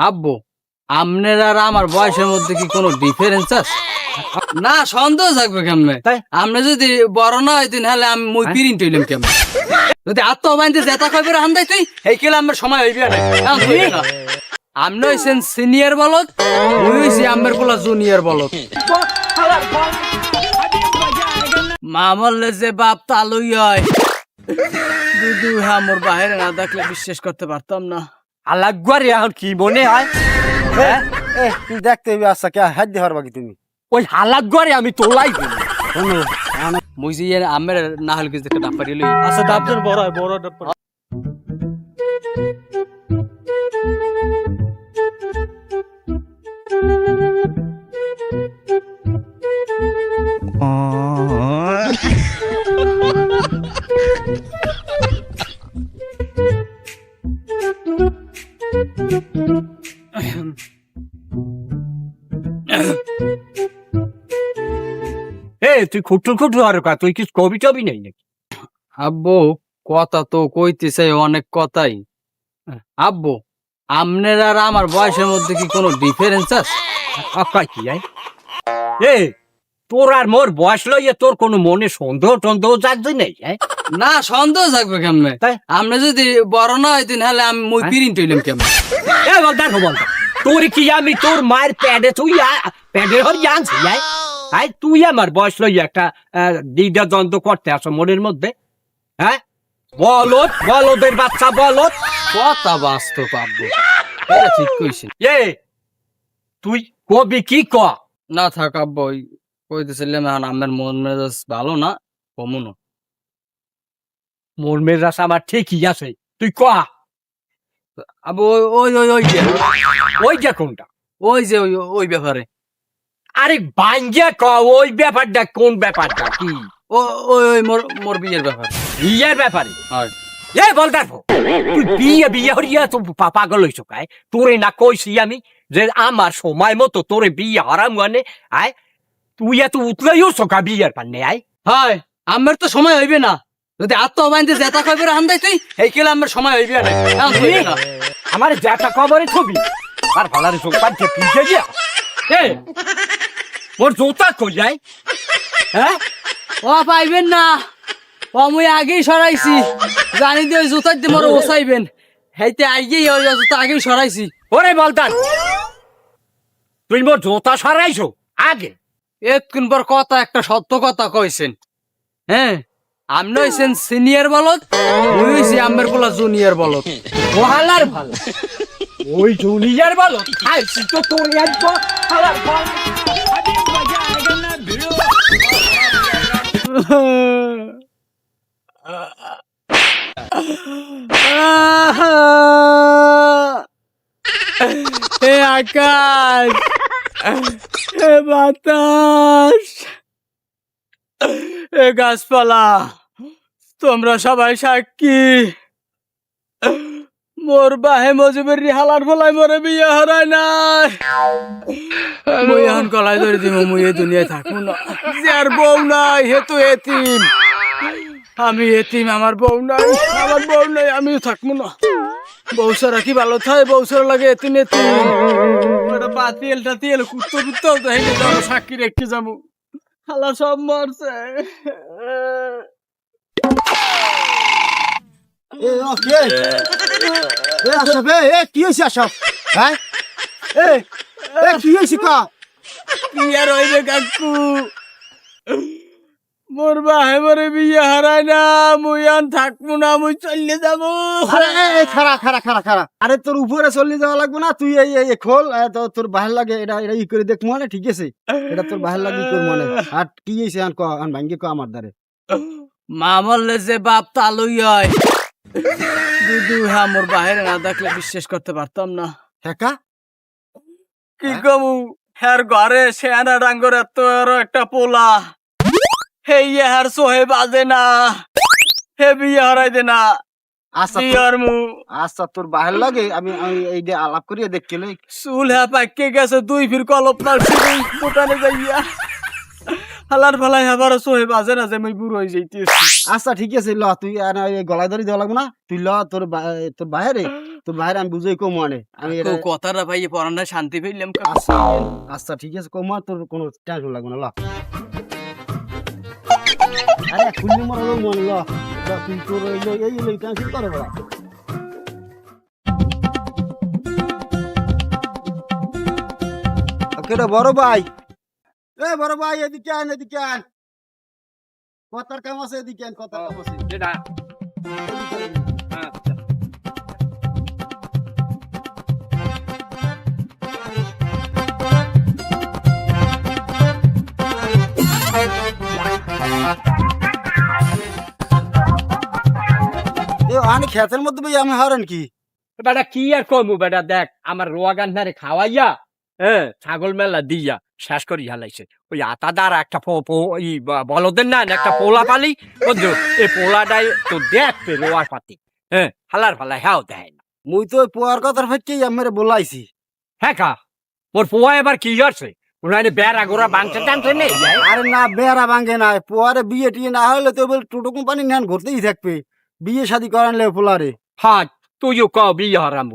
আব্বু আমনের আর আমার বয়সের মধ্যে কি কোনো ডিফারেন্স আছে? না সন্দেহ থাকবে কেমনে? তাই? আপনি যদি বড় না হইতেন হলে আমি মই প্রিন্ট হইলাম কেমনে? যদি আত্মবাইন্দে জেতা খাইবে হান্দাই তুই এই কেলে আমার সময় হইবে না। আপনি হইছেন সিনিয়র বলত, মুই হইছি আমের পোলা জুনিয়র বলত। মা বললে যে বাপ তালুই হয় দুদু হ্যাঁ মোর বাহিরে না দেখলে বিশ্বাস করতে পারতাম না। আলাগুয়ার এখন কি মনে হয়? তুই দেখতে আচ্ছা কে হাত দিয়ে হরবা কি তুমি? ওই হালাগুয়ারে আমি তোলাই দিই। মুই যে আমের না হলে কিছু একটা ডাপ্পারি লই। আচ্ছা ডাবজন বড় হয়, বড় ডাব। তুই খুটুর খুটুর আর কা তুই কি কবি টবি নেই নাকি? আব্বু কথা তো কইতেছে অনেক কথাই। আব্বু আমনের আর আমার বয়সের মধ্যে কি কোনো ডিফারেন্স আছে? আকাই কি তোর আর মোর বয়স লইয়ে তোর কোনো মনে সন্দেহ টন্দেহ যাচ্ছে নেই? না সন্দেহ থাকবে কেমনে? তাই? আপনি যদি বড় না হইতেন হলে আমি মই প্রিন্ট হইলাম কেমনে? বল দেখো বল তোর কি আমি তোর মায়ের প্যাডে তুই প্যাডের হর জানছি তুই আমার বয়স লইয়া একটা দ্বিধা দ্বন্দ্ব করতে আসো মনের মধ্যে? বলত বলদের বাচ্চা বলত। কথা বাস্তব আব্বু, এটা ঠিক কইছেন। তুই কবি কি ক? না থাক আব্বু, ওই কইতেছিলাম এখন আমার মন মেজাজ ভালো না, কমুন। মোর মেজাজ আমার ঠিকই আছে, তুই ক। আব্বু ওই ওই ওই যে ওই যে কোনটা? ওই যে ওই ওই ব্যাপারে। আরে বাঞ্জা ক, ওই ব্যাপারটা কোন ব্যাপারটা? কি ওই ওই মোর মোর বিয়ের ব্যাপার। বিয়ের ব্যাপারে? হয়। বল দেখো তুই বিয়ে বিয়ে হরিয়া তো পাগল হইছো কায়? তোরে না কইছি আমি যে আমার সময় মতো তোরে বিয়ে হারাম মানে তুই এত উতলাইও সকা বিয়ের পান্নে হয় আমার তো সময় হইবে না। যদি আত্মবাইন্দে জেতা খাইবে হান্দাই তুই এই কেলে আমার সময় হইবে না। আমার জ্যাঠা খবরে ছবি আর ভালারে চোখ পাচ্ছে পিছিয়ে গিয়া ওর জোতা কই যায়? ও পাইবেন না, ও মুই আগেই সরাইছি, জানি দিয়ে জুতার দিয়ে মোর ওসাইবেন হেইতে আগেই ওই জুতা আগেই সরাইছি। ওরে বলতান তুই মোর জোতা সরাইছো আগে? এতক্ষণ পর কথা একটা সত্য কথা কইছেন। হ্যাঁ আপনি হইছেন সিনিয়র বলত, মুই হইছি আমের পোলা জুনিয়র বলত। ওহালার ভালো ওই জুনিয়র বলত খাইছি তো তোর একবার হালার ভালো। হে আকাশ, হে বাতাস, হে গাছপালা, তোমরা সবাই সাক্ষী। মোর বাহে মজিবের হালার ফলাই মরে বিয়ে হারায় নাই। মুই এখন গলায় ধরে দিব, মুই এই দুনিয়ায় থাকবো না। যার বউ নাই হে তো এতিম, আমি এতিম, আমার বউ নাই, আমার বউ নাই, আমিও থাকবো না। বউ সারা কি ভালো থাকে? বউ সারা লাগে এতিম এতিম। পাতিয়েলটা তিয়েল কুত্তো কুত্তো হেঁটে যাবো, সাক্ষী রেখে যাবো। হালা সব মরছে। কি হয়েছে আশাফ? হ্যাঁ কি হয়েছে কা? কি আর হইবে কাকু, মোর বাহে মরে বিয়ে হারায় না, মুই আন থাকবো না, মুই চলে যাবো। খারা খারা খারা খারা, আরে তোর উপরে চলে যাওয়া লাগবে না, তুই এই খোল তোর বাহির লাগে এটা এটা ই করে দেখ মনে, ঠিক আছে? এটা তোর বাহির লাগে তোর মনে। আর কি হয়েছে আন ক, আন ভাঙ্গে ক আমার দ্বারে। মা বললে যে বাপ তালুই হয় দুদু হ্যাঁ মোর বাহিরে না দেখলে বিশ্বাস করতে পারতাম না। হ্যাঁ কি কমু, হ্যার ঘরে শেয়ানা ডাঙ্গর এত একটা পোলা, হে ইহার সোহে বাজে না, হে বিয়ে হারাই দে না। আচ্ছা তোর বাহির লাগে আমি এই যে আলাপ করিয়া দেখলে চুল হ্যাঁ পাইকে গেছে, দুই ফির কলপ মারছি দোকানে যাইয়া। হালার ফালাই আবার সোহে বাজে না যে আমি বুড়ো হয়ে যাইতেছি। আচ্ছা ঠিক আছে ল, তুই গলায় ধরে দেওয়া লাগবে না, তুই ল তোর বাইরে তোর ভাইয়ের আমি বুঝাই কম মানে আমি এটা কথাটা ভাই পড়ানোর শান্তি পেলাম আচ্ছা আচ্ছা ঠিক আছে কম তোর কোনো টেনশন লাগবে না ল আরে খুললি মর হলো মন ল তুই তোর এই টেনশন করে বলা কেডা বড় ভাই বড় ভাই এদিকে আন কথার কাম আছে এদিকে আন কথার কাম আছে যেটা আনি খেতের মধ্যে ভাই আমি হারেন কি বেটা কি আর কমু বেটা দেখ আমার রোয়া গান্ধারে খাওয়াইয়া হ্যাঁ ছাগল মেলা দিয়া শেষ করি হালাইছে ওই আতাদার একটা বলদের না একটা পোলা পালি বুঝছো এই পোলাটাই তো দেখতে রোয়ার পাতি হ্যাঁ হালার ফালাই হ্যাঁ দেয় না মুই তো ওই পোয়ার কথার ফাইকেই আমার বলাইছি হ্যাঁ খা মোর পোয়া এবার কি করছে ওনারে বেড়া গোড়া বাংছে টানছে নেই আরে না বেড়া ভাঙে না পোয়ারে বিয়ে টিয়ে না হলে তো টোটো কোম্পানি নেন ঘুরতেই থাকবে বিয়ে শাদি করানলে পোলারে হ্যাঁ তুইও ক বিয়ে হারাম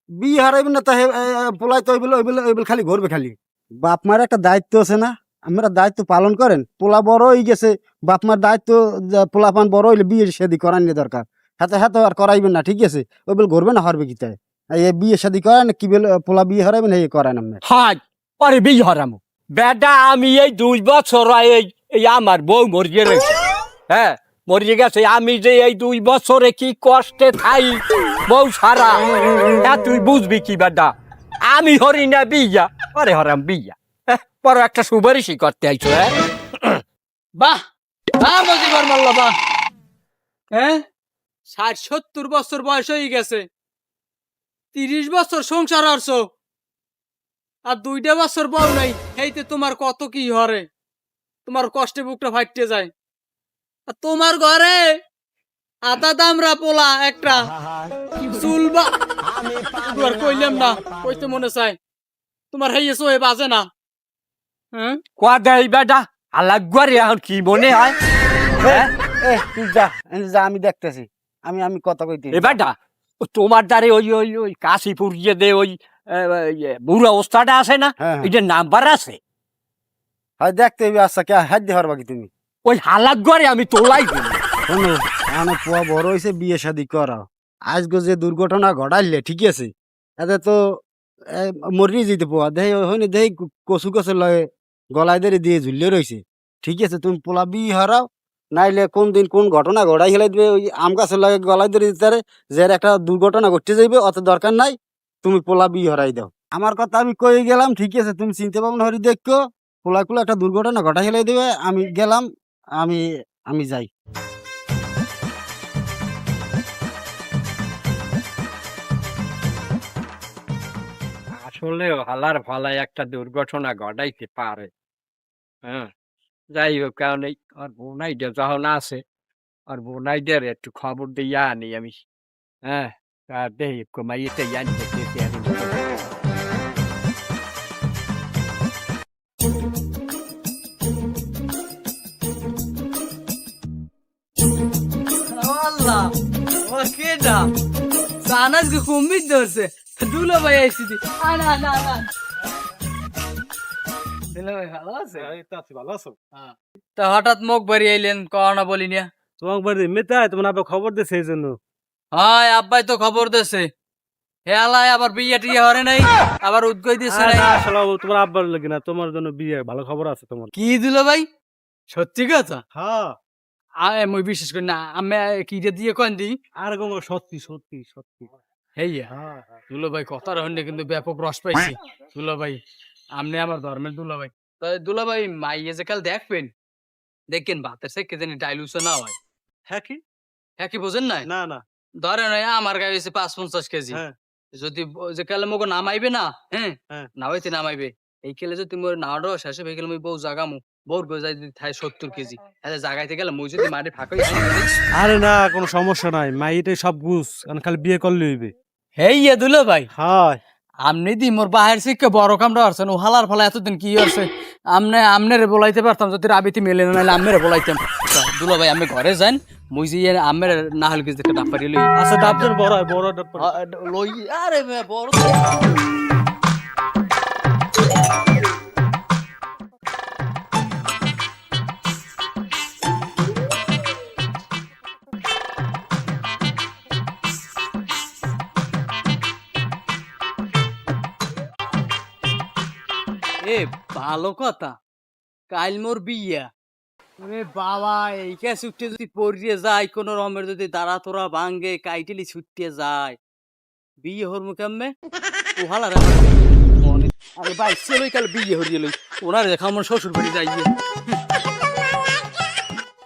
বিয়ে হারাইবেন না তা পোলাই তো ওইবেল খালি ঘুরবে খালি বাপ মার একটা দায়িত্ব আছে না আমরা দায়িত্ব পালন করেন পোলা বড় হয়ে গেছে বাপ মার দায়িত্ব পোলা পান বড় হইলে বিয়ে শাদি করানি দরকার হাতে আর করাইবেন না ঠিক আছে ওইবেল ঘুরবে না হারবে কি তাই এই বিয়ে শাদি করেন কি বেল পোলা বিয়ে হারাইবেন এই করেন আপনার হ্যাঁ আরে বিয়ে হারাম বেটা আমি এই 2 বছর এই আমার বউ মরিয়ে রয়েছে হ্যাঁ মরিয়ে গেছে আমি যে এই 2 বছরে কি কষ্টে থাই বউ সারা হ্যাঁ তুই বুঝবি কি বেটা আমি হরি না বিয়া আরে হরাম বিয়া পর একটা সুপারিশই করতে আইছো হ্যাঁ বাহ মজিবর মোল্লা বাহ হ্যাঁ 60-70 বছর বয়স হয়ে গেছে 30 বছর সংসার আরছো আর 2টা বছর বউ নাই এইতে তোমার কত কি হরে তোমার কষ্টে বুকটা ফাইটে যায় আর তোমার ঘরে আদা দামরা পোলা একটা চুলবা আর কইলাম না কইতে মনে চাই তোমার হেয়েছো এ বাজে না হ্যাঁ কোয়া দেয় বেটা আলাগুয়ারে এখন কি মনে হয় তুই যা আমি দেখতেছি আমি কথা কইতে এ বেটা তোমার দ্বারে ওই কাশীপুর যে দে ওই বুড়া অবস্থাটা আছে না হ্যাঁ। এটার নাম্বার আছে হয় দেখতে হইবে আচ্ছা কে হাত দিয়ে হারবা কি তুমি ওই হালাগুয়ারে আমি তোলাই দিই শোনো আমার পোয়া বড় হয়েছে বিয়ে শাদি করাও আজকে যে দুর্ঘটনা ঘটাইলে ঠিক আছে এতে তো মরি যেতে পোয়া দেহে হয়নি দেহে কচু লয়ে গলায় ধরে দিয়ে ঝুলিয়ে রয়েছে ঠিক আছে তুমি পোলা বিয়ে হারাও নাইলে কোন দিন কোন ঘটনা ঘটাই হেলাই দিবে ওই আম গাছের লগে গলায় ধরে দিতে পারে যে একটা দুর্ঘটনা ঘটতে যাইবে অত দরকার নাই তুমি পোলা বিয়ে হারাই দাও আমার কথা আমি কই গেলাম ঠিক আছে তুমি চিনতে পাবো না হরি দেখো পোলাকুলা একটা দুর্ঘটনা ঘটাই হেলাই দিবে আমি গেলাম আমি যাই আসলে হালার ফালায় একটা দুর্ঘটনা ঘটাইতে পারে হ্যাঁ যাই হোক কারণ এই আর বোনাইডা যখন আছে আর বোনাইডার একটু খবর দিয়ে আনি আমি হ্যাঁ দেখি মাইতে জানি আল্লাহ ও কেডা সানাস কে কুমির ধরছে দুলা ভাই আইছি দি আনা দুলা ভাই ভালো আছে ভালো আছো তা হঠাৎ মুখ বাড়ি আইলেন করোনা বলি নিয়া তোমাকে বাড়ি মেতা তোমার আবার খবর দিছে এই জন্য হয় আব্বাই তো খবর দেছে হেলায় আবার বিয়ে টিয়ে হরে নাই আবার উদ্গই দিছে নাই আসলে তোমার আব্বার লাগে না তোমার জন্য বিয়ে ভালো খবর আছে তোমার কি দিল ভাই সত্যি কথা হ্যাঁ মুই বিশ্বাস করি না আমি কি দিয়ে কন দি আর গো সত্যি হেইয়া দুলো ভাই কথা রহনে কিন্তু ব্যাপক রস পাইছি দুলো ভাই আমনে আমার ধর্মের দুলো ভাই তো দুলো ভাই মাইয়ে যে কাল দেখবেন দেখেন ভাতের সে কে জানি ডাইলুশন না হয় হ্যাঁ কি বোঝেন নাই না ধরেন আমার গায়ে হয়েছে 5-50 কেজি যদি যে কালে মগো নামাইবে না হ্যাঁ নামাইতে নামাইবে এই কেলে যদি মোর নাড়ো শেষে হয়ে গেলে মুই বউ জাগামু বউর গজাই যদি থাই 70 কেজি তাহলে জাগাইতে গেলে মুই যদি মাটি ফাঁকাই আরে না কোনো সমস্যা নাই মাইটাই সব বুঝ খালি বিয়ে করলে হইবে হেইয়া দুলো ভাই হয় আমনি দি মোর বাহির শিক্ষা বড় কামটা আরছেন ও হালার ফলা এতদিন কি হচ্ছে আমনে রে বলাইতে পারতাম যদি রাবিতি মেলে না নাইলে আমনে রে বলাইতাম দুলো ভাই আমি ঘরে যান মুই যে আমের না হল কিছু একটা ডাপারি লই আচ্ছা ডাবজন বড় হয়, বড় ডাব পড়ে। লই আরে বড় এ ভালো কথা কাল মোর বিয়া আরে বাবা এইটা ছুটে যদি পড়িয়ে যায় কোন রমের যদি দাঁড়া তোরা ভাঙ্গে কাইটেলি ছুটে যায় বিয়ে হর মুখাম্মে ও হালা রে আরে ভাই চলই কাল বিয়ে হরিয়ে লই ওনার দেখা আমার শ্বশুর বাড়ি যাইয়ে